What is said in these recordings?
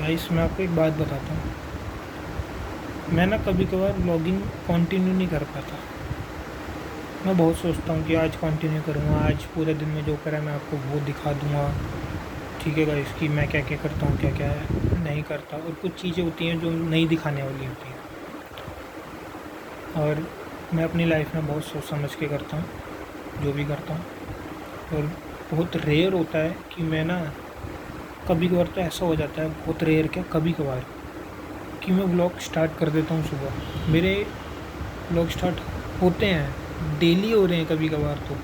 Guys मैं आपको एक बात बताता हूँ। मैं ना कभी कभार ब्लॉगिंग कंटिन्यू नहीं कर पाता। मैं बहुत सोचता हूँ कि आज कंटिन्यू करूँगा, आज पूरे दिन में जो करा मैं आपको वो दिखा दूँगा। ठीक है गाइस, कि मैं क्या क्या करता हूँ, क्या क्या नहीं करता, और कुछ चीज़ें होती हैं जो नहीं दिखाने वाली होती हैं। और मैं अपनी लाइफ में बहुत सोच समझ के करता हूँ जो भी करता हूँ। और बहुत रेयर होता है कि मैं ना, कभी कभार तो ऐसा हो जाता है, बहुत रेयर क्या, कभी कभार, कि मैं व्लॉग स्टार्ट कर देता हूँ सुबह। मेरे व्लॉग स्टार्ट होते हैं, डेली हो रहे हैं कभी कभार तो,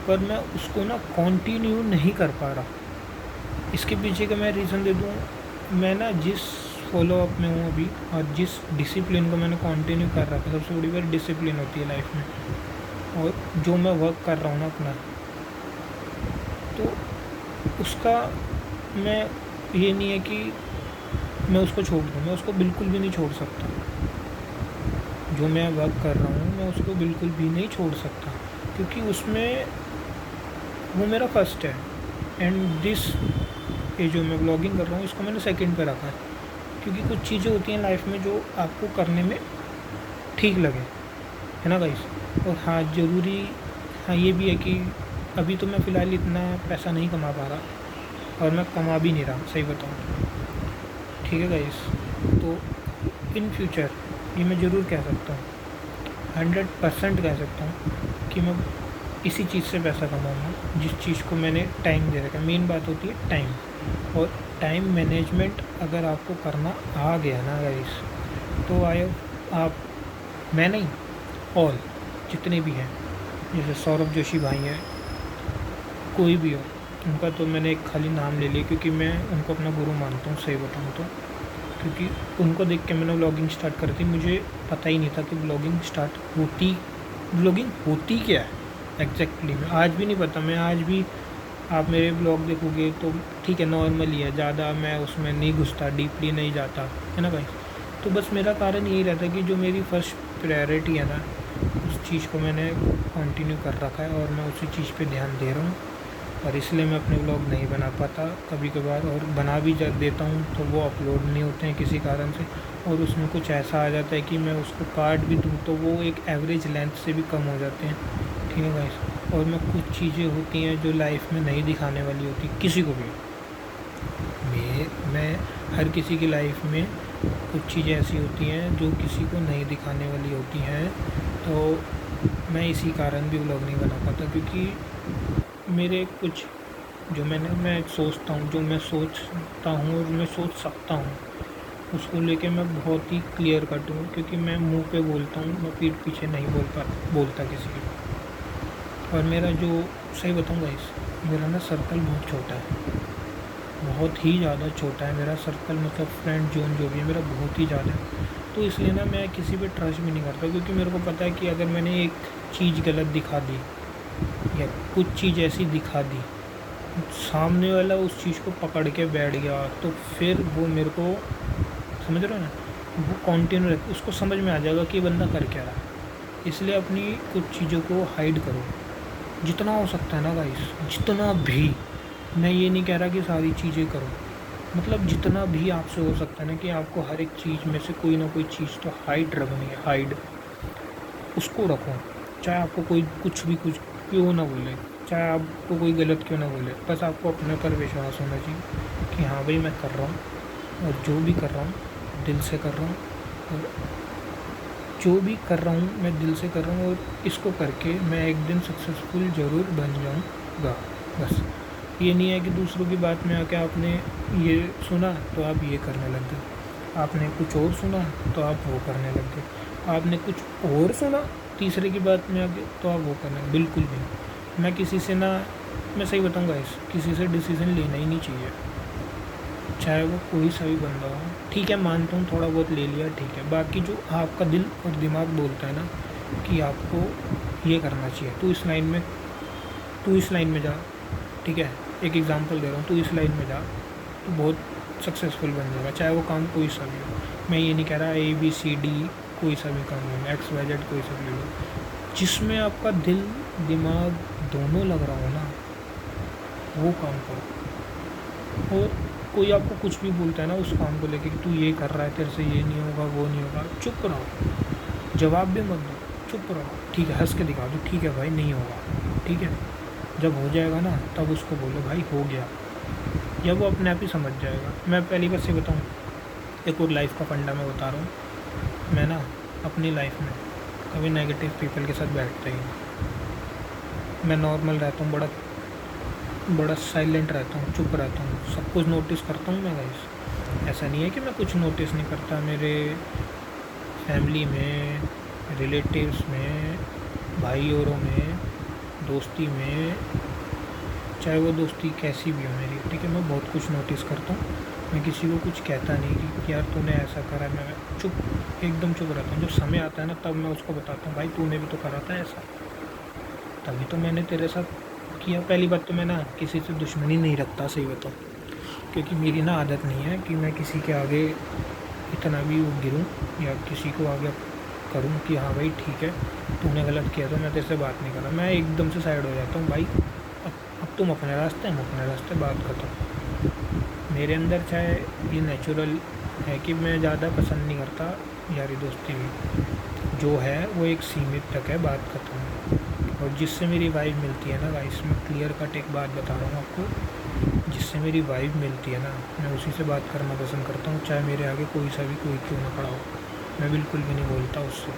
पर मैं उसको ना कंटिन्यू नहीं कर पा रहा। इसके पीछे का मैं रीज़न दे दूँ। मैं ना जिस फॉलो अप में हूँ अभी, और जिस डिसिप्लिन को मैंने कंटिन्यू कर रखा है, सबसे बड़ी बात डिसिप्लिन होती है लाइफ में। और जो मैं वर्क कर रहा हूँ ना अपना, तो उसका मैं, ये नहीं है कि मैं उसको छोड़ दूँ, मैं उसको बिल्कुल भी नहीं छोड़ सकता। जो मैं वर्क कर रहा हूँ मैं उसको बिल्कुल भी नहीं छोड़ सकता, क्योंकि उसमें वो मेरा फर्स्ट है। एंड दिस, ये जो मैं ब्लॉगिंग कर रहा हूँ इसको मैंने सेकंड पे रखा है, क्योंकि कुछ चीज़ें होती हैं लाइफ में जो आपको करने में ठीक लगे, है ना गाइस। और हाँ, ज़रूरी, हाँ ये भी है कि अभी तो मैं फ़िलहाल इतना पैसा नहीं कमा पा रहा, और मैं कमा भी नहीं रहा, सही बताऊँ तो। ठीक है गाइस, तो इन फ्यूचर ये मैं ज़रूर कह सकता हूँ, 100% कह सकता हूँ कि मैं इसी चीज़ से पैसा कमाऊँगा जिस चीज़ को मैंने टाइम दे रखा है। मेन बात होती है टाइम, और टाइम मैनेजमेंट अगर आपको करना आ गया ना गाइस, तो आए आप, मैं नहीं, ऑल जितने भी हैं, जैसे सौरभ जोशी भाई हैं, कोई भी हो, उनका तो मैंने एक खाली नाम ले लिया क्योंकि मैं उनको अपना गुरु मानता हूँ, सही बताऊँ तो। क्योंकि उनको देख के मैंने ब्लॉगिंग स्टार्ट करी थी। मुझे पता ही नहीं था कि ब्लॉगिंग होती क्या है एग्जैक्टली, मैं आज भी नहीं पता। मैं आज भी, आप मेरे ब्लॉग देखोगे तो ठीक है, नॉर्मल ही है, ज़्यादा मैं उसमें नहीं घुसता, डीपली नहीं जाता, है ना भाई। तो बस मेरा कारण यही रहता है कि जो मेरी फर्स्ट प्रायोरिटी है ना, उस चीज़ को मैंने कंटिन्यू कर रखा है, और मैं उसी चीज़ पे ध्यान दे रहा हूँ। और इसलिए मैं अपने ब्लॉग नहीं बना पाता कभी कभार, और बना भी देता हूँ तो वो अपलोड नहीं होते हैं किसी कारण से, और उसमें कुछ ऐसा आ जाता है कि मैं उसको काट भी दूँ तो वो एक एवरेज लेंथ से भी कम हो जाते हैं। ठीक है गाइस, और मैं कुछ चीज़ें होती हैं जो लाइफ में नहीं दिखाने वाली होती किसी को भी। मैं हर किसी की लाइफ में कुछ चीज़ें ऐसी होती हैं जो किसी को नहीं दिखाने वाली होती हैं, तो मैं इसी कारण भी व्लॉग नहीं बना पाता, क्योंकि मेरे कुछ, जो मैं सोचता हूँ, जो मैं सोचता हूँ और मैं सोच सकता हूँ, उसको लेके मैं बहुत ही क्लियर कट हूँ, क्योंकि मैं मुंह पे बोलता हूँ, मैं पीठ पीछे नहीं बोलता किसी की। और मेरा जो, सही बताऊँगा इस, मेरा ना सर्कल बहुत छोटा है, बहुत ही ज़्यादा छोटा है मेरा सर्कल, मतलब फ्रेंड जोन जो भी है मेरा बहुत ही ज़्यादा है। तो इसलिए ना मैं किसी पे ट्रस्ट भी नहीं करता, क्योंकि मेरे को पता है कि अगर मैंने एक चीज़ गलत दिखा दी, या कुछ चीज़ ऐसी दिखा दी, सामने वाला उस चीज़ को पकड़ के बैठ गया, तो फिर वो मेरे को, समझ रहे हो ना, वो कंटिन्यू रख, उसको समझ में आ जाएगा कि बंदा कर क्या रहा है। इसलिए अपनी कुछ चीज़ों को हाइड करो जितना हो सकता है ना गाइस, जितना भी। मैं ये नहीं कह रहा कि सारी चीज़ें करो, मतलब जितना भी आपसे हो सकता है ना, कि आपको हर एक चीज़ में से कोई ना कोई चीज़ तो हाइड रखनी है, हाइड, उसको रखो। चाहे आपको कोई कुछ क्यों ना बोले, चाहे आपको कोई गलत क्यों ना बोले, बस आपको अपने पर विश्वास होना चाहिए कि हाँ भाई मैं कर रहा हूँ, और जो भी कर रहा हूँ दिल से कर रहा हूँ, और जो भी कर रहा हूँ मैं दिल से कर रहा हूँ, और इसको करके मैं एक दिन सक्सेसफुल ज़रूर बन जाऊँगा। बस ये नहीं है कि दूसरों की बात में आके आपने ये सुना तो आप ये करने लग गए, आपने कुछ और सुना तो आप वो करने लग गए, आपने कुछ और सुना तीसरे की बात में आके तो आप वो करने, बिल्कुल भी नहीं। मैं किसी से ना, मैं सही बताऊँगा इस, किसी से डिसीज़न लेना ही नहीं चाहिए, चाहे वो कोई सा भी बंदा हो। ठीक है, मानता हूँ थोड़ा बहुत ले लिया, ठीक है, बाकी जो आपका दिल और दिमाग बोलता है ना कि आपको ये करना चाहिए, तू इस लाइन में जा, ठीक है, एक एग्ज़ाम्पल दे रहा हूँ, तू इस लाइन में जा तो बहुत सक्सेसफुल बन जाएगा, चाहे वो काम कोई सा भी हो। मैं ये नहीं कह रहा ABCD कोई सा भी काम हो, XYZ कोई सा भी हो, जिसमें आपका दिल दिमाग दोनों लग रहा हो ना, वो काम करो। और कोई आपको कुछ भी बोलता है ना उस काम को लेके कि तू ये कर रहा है, तेरे से ये नहीं होगा, वो नहीं होगा, चुप रहो, जवाब भी मत दो, चुप रहो। ठीक है, हंस के दिखा दो, ठीक है भाई नहीं होगा, ठीक है। जब हो जाएगा ना तब उसको बोलो भाई हो गया, या वो अपने आप ही समझ जाएगा। मैं पहली बात से बताऊँ, एक और लाइफ का फंडा मैं बता रहा हूँ। मैं ना अपनी लाइफ में कभी नेगेटिव पीपल के साथ बैठता ही नहीं। मैं नॉर्मल रहता हूँ, बड़ा बड़ा साइलेंट रहता हूँ, चुप रहता हूँ, सब कुछ नोटिस करता हूँ मैं गाइस। ऐसा नहीं है कि मैं कुछ नोटिस नहीं करता। मेरे फैमिली में, रिलेटिव्स में, भाई औरों में, दोस्ती में, चाहे वो दोस्ती कैसी भी हो मेरी, ठीक है, मैं बहुत कुछ नोटिस करता हूँ। मैं किसी को कुछ कहता नहीं कि यार तूने ऐसा करा। मैं चुप, एकदम चुप रहता हूँ। जब समय आता है ना तब मैं उसको बताता हूँ भाई तूने भी तो करा था ऐसा, तभी तो मैंने तेरे साथ किया। पहली बात तो मैं ना किसी से दुश्मनी नहीं रखता, सही बताऊँ, क्योंकि मेरी ना आदत नहीं है कि मैं किसी के आगे इतना भी गिरूँ या किसी को आगे करूँ कि हाँ भाई ठीक है तूने गलत किया तो मैं तेरे से बात नहीं कर रहा। मैं एकदम से साइड हो जाता हूँ भाई, अब तुम अपने रास्ते, हम अपने रास्ते, बात खत्म। मेरे अंदर चाहे ये नेचुरल है कि मैं ज़्यादा पसंद नहीं करता यारी दोस्ती भी, जो है वो एक सीमित तक है, बात खत्म। और जिससे मेरी वाइब मिलती है ना गाइस, मैं क्लियर कट एक बात बता रहा हूँ आपको, जिससे मेरी वाइब मिलती है ना मैं उसी से बात करना पसंद करता हूँ, चाहे मेरे आगे कोई सा भी कोई क्यों ना खड़ा हो। मैं बिल्कुल भी नहीं बोलता उससे,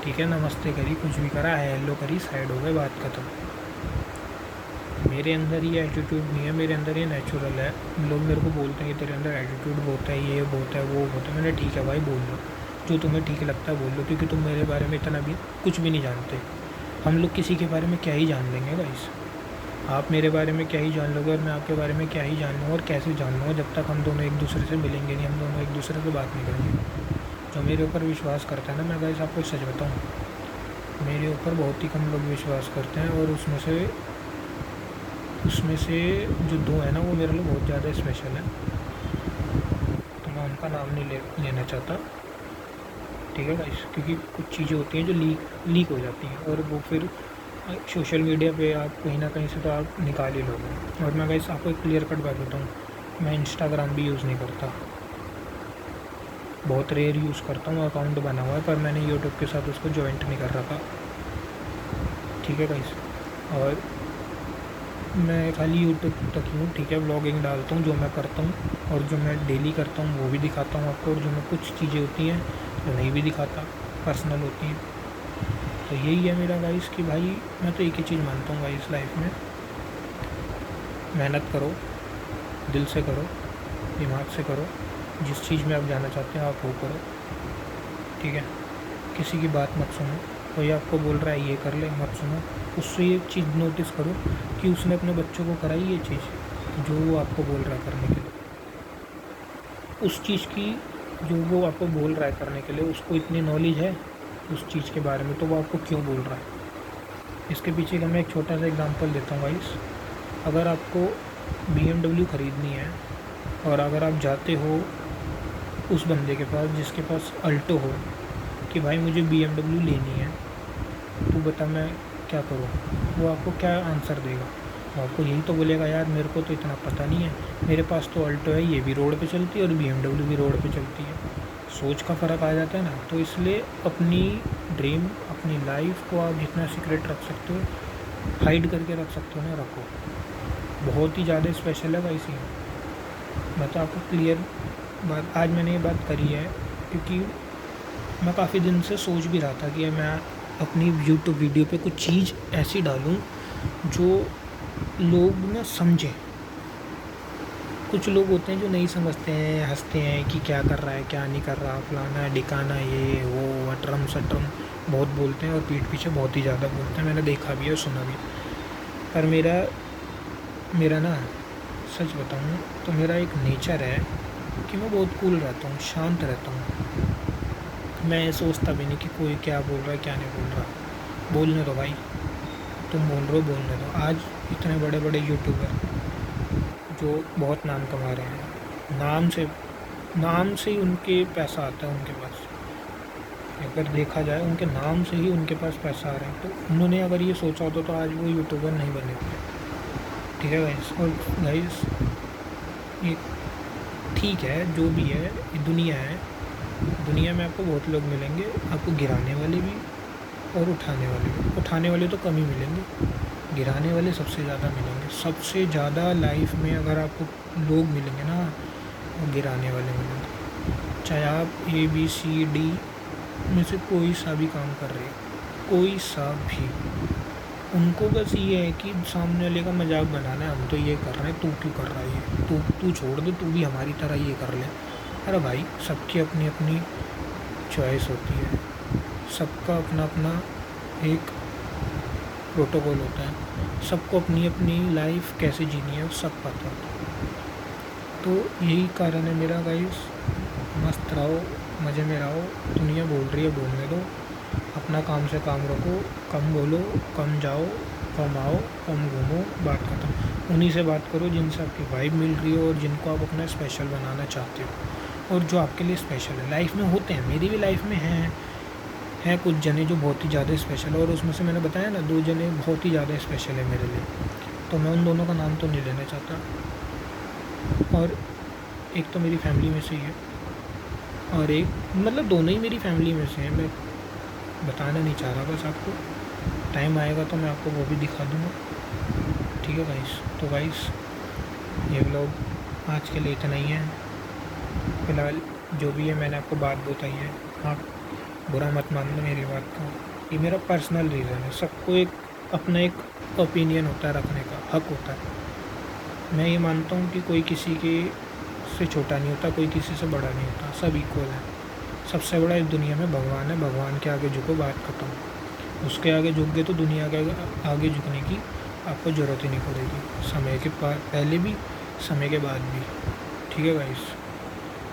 ठीक है, नमस्ते करी, कुछ भी करा है, हेलो करी, साइड हो गए, बात खत्म। मेरे अंदर ये एटीट्यूड नहीं है, मेरे अंदर ये नेचुरल है। लोग मेरे को बोलते हैं कि तेरे अंदर एटीट्यूड बहुत है, ये बहुत है, वो बहुत है। मैंने ठीक है भाई बोल लो, जो तुम्हें ठीक लगता है बोल लो, क्योंकि तुम मेरे बारे में इतना भी कुछ भी नहीं जानते। हम लोग किसी के बारे में क्या ही जान लेंगे गाइस। आप मेरे बारे में क्या ही जान लोगे और मैं आपके बारे में क्या ही जान लूँगा और कैसे जान लूँगा, जब तक हम दोनों एक दूसरे से मिलेंगे नहीं, हम दोनों एक दूसरे से बात नहीं करेंगे। जो मेरे ऊपर विश्वास करता है ना, मैं गाइस आपको सच बताऊँ, मेरे ऊपर बहुत ही कम लोग विश्वास करते हैं, और उसमें से जो दो है ना वो मेरे लिए बहुत ज़्यादा स्पेशल है। तो मैं उनका नाम नहीं लेना चाहता, ठीक है गाइस, क्योंकि कुछ चीज़ें होती हैं जो लीक हो जाती हैं और वो फिर सोशल मीडिया पे आप कहीं ना कहीं से तो आप निकाल ही लोगे। और मैं गाइस आपको एक क्लियर कट बात बताऊँ, मैं इंस्टाग्राम भी यूज़ नहीं करता, बहुत रेयर यूज़ करता हूँ। अकाउंट बना हुआ है पर मैंने यूट्यूब के साथ उसको जॉइंट नहीं कर रखा, ठीक है गाइस। और मैं खाली यूट्यूब तक ही हूँ, ठीक है, व्लॉगिंग डालता हूँ जो मैं करता हूँ, और जो मैं डेली करता हूँ वो भी दिखाता हूँ आपको, और जो मैं कुछ चीज़ें होती हैं जो नहीं भी दिखाता, पर्सनल होती हैं। तो यही है मेरा गाइस कि भाई मैं तो एक ही चीज़ मानता हूँ गाइस लाइफ में, मेहनत करो, दिल से करो, दिमाग से करो, जिस चीज़ में आप जाना चाहते हैं आप वो करो, ठीक है। किसी की बात मत सुनो, कोई आपको बोल रहा है ये कर ले, मत सुनो। उससे ये चीज़ नोटिस करो कि उसने अपने बच्चों को कराई ये चीज़ जो वो आपको बोल रहा है करने के लिए, उस चीज़ की जो वो आपको बोल रहा है करने के लिए उसको इतनी नॉलेज है उस चीज़ के बारे में, तो वो आपको क्यों बोल रहा है। इसके पीछे का मैं एक छोटा सा एग्जांपल देता हूँ गाइस। अगर आपको BMW ख़रीदनी है और अगर आप जाते हो उस बंदे के पास जिसके पास अल्टो हो कि भाई मुझे BMW लेनी है, तो बता मैं क्या करूँ, वो आपको क्या आंसर देगा। वो आपको यही तो बोलेगा यार मेरे को तो इतना पता नहीं है, मेरे पास तो अल्टो है, ये भी रोड पे चलती है और BMW भी रोड पे चलती है। सोच का फ़र्क आ जाता है ना। तो इसलिए अपनी ड्रीम, अपनी लाइफ को आप जितना सीक्रेट रख सकते हो, हाइड करके रख सकते हो ना, रखो। बहुत ही ज़्यादा स्पेशल है भाई सी। मैं तो आपको क्लियर बात, आज मैंने ये बात करी है क्योंकि मैं काफ़ी दिन से सोच भी रहा था कि मैं अपनी यूट्यूब वीडियो पे कुछ चीज़ ऐसी डालूं जो लोग ना समझें। कुछ लोग होते हैं जो नहीं समझते हैं, हंसते हैं कि क्या कर रहा है, क्या नहीं कर रहा, फलाना ढिकाना, ये वो अटरम सटरम बहुत बोलते हैं और पीठ पीछे बहुत ही ज़्यादा बोलते हैं। मैंने देखा भी है, सुना भी। पर मेरा ना सच बताऊँ तो मेरा एक नेचर है कि मैं बहुत कूल रहता हूँ, शांत रहता हूँ। मैं सोचता भी नहीं कि कोई क्या बोल रहा है क्या नहीं बोल रहा। बोलने दो भाई, तुम बोल रहे हो बोलने दो। आज इतने बड़े बड़े यूट्यूबर जो बहुत नाम कमा रहे हैं, नाम से ही उनके पैसा आता है उनके पास। अगर देखा जाए उनके नाम से ही उनके पास पैसा आ रहा है, तो उन्होंने अगर ये सोचा होता तो आज वो यूट्यूबर नहीं बने थे, ठीक है गाइस। और गाइस ये ठीक है, जो भी है, ये दुनिया है। दुनिया में आपको बहुत लोग मिलेंगे, आपको गिराने वाले भी और उठाने वाले भी। उठाने वाले तो कम ही मिलेंगे, गिराने वाले सबसे ज़्यादा मिलेंगे। सबसे ज़्यादा लाइफ में अगर आपको लोग मिलेंगे ना, वो गिराने वाले मिलेंगे। चाहे आप ABCD में से कोई सा भी काम कर रहे हो, कोई सा भी, उनको बस ये है कि सामने वाले का मजाक बनाना है। हम तो ये कर रहे हैं, तू क्यों कर रहा है ये, तू छोड़ दे, तू भी हमारी तरह ये कर ले। अरे भाई, सबकी अपनी अपनी चॉइस होती है, सबका अपना अपना एक प्रोटोकॉल होता है, सबको अपनी अपनी लाइफ कैसे जीनी है सब पता होता है। तो यही कारण है मेरा गाइस, मस्त रहो, मज़े में रहो। दुनिया बोल रही है बोलने दो, अपना काम से काम रखो, कम बोलो, कम जाओ, कम आओ, कम घूमो, बात खत्म। उन्हीं से बात करो जिनसे आपकी वाइब मिल रही हो और जिनको आप अपना स्पेशल बनाना चाहते हो और जो आपके लिए स्पेशल है। लाइफ में होते हैं, मेरी भी लाइफ में हैं कुछ जने जो बहुत ही ज़्यादा स्पेशल है, और उसमें से मैंने बताया ना 2 जने बहुत ही ज़्यादा स्पेशल है मेरे लिए। तो मैं उन दोनों का नाम तो नहीं लेना चाहता, और एक तो मेरी फैमिली में से ही है और एक मतलब दोनों ही मेरी फैमिली में से हैं। मैं बताना नहीं चाह रहा, बस आपको टाइम आएगा तो मैं आपको वो भी दिखा दूँगा। ठीक है गाइस, तो गाइस ये व्लॉग आज के लिए इतना ही है। फ़िलहाल जो भी है मैंने आपको बात बताई है, आप बुरा मत मानना मेरी बात को, ये मेरा पर्सनल रीज़न है। सबको एक अपना एक ओपिनियन होता है, रखने का हक होता है। मैं ये मानता हूँ कि कोई किसी के से छोटा नहीं होता, कोई किसी से बड़ा नहीं होता, सब इक्वल है। सबसे बड़ा इस दुनिया में भगवान है, भगवान के आगे झुको, बात खत्म। उसके आगे झुक गए तो दुनिया के आगे झुकने की आपको ज़रूरत ही नहीं पड़ेगी, समय के पहले भी, समय के बाद भी। ठीक है गाइस।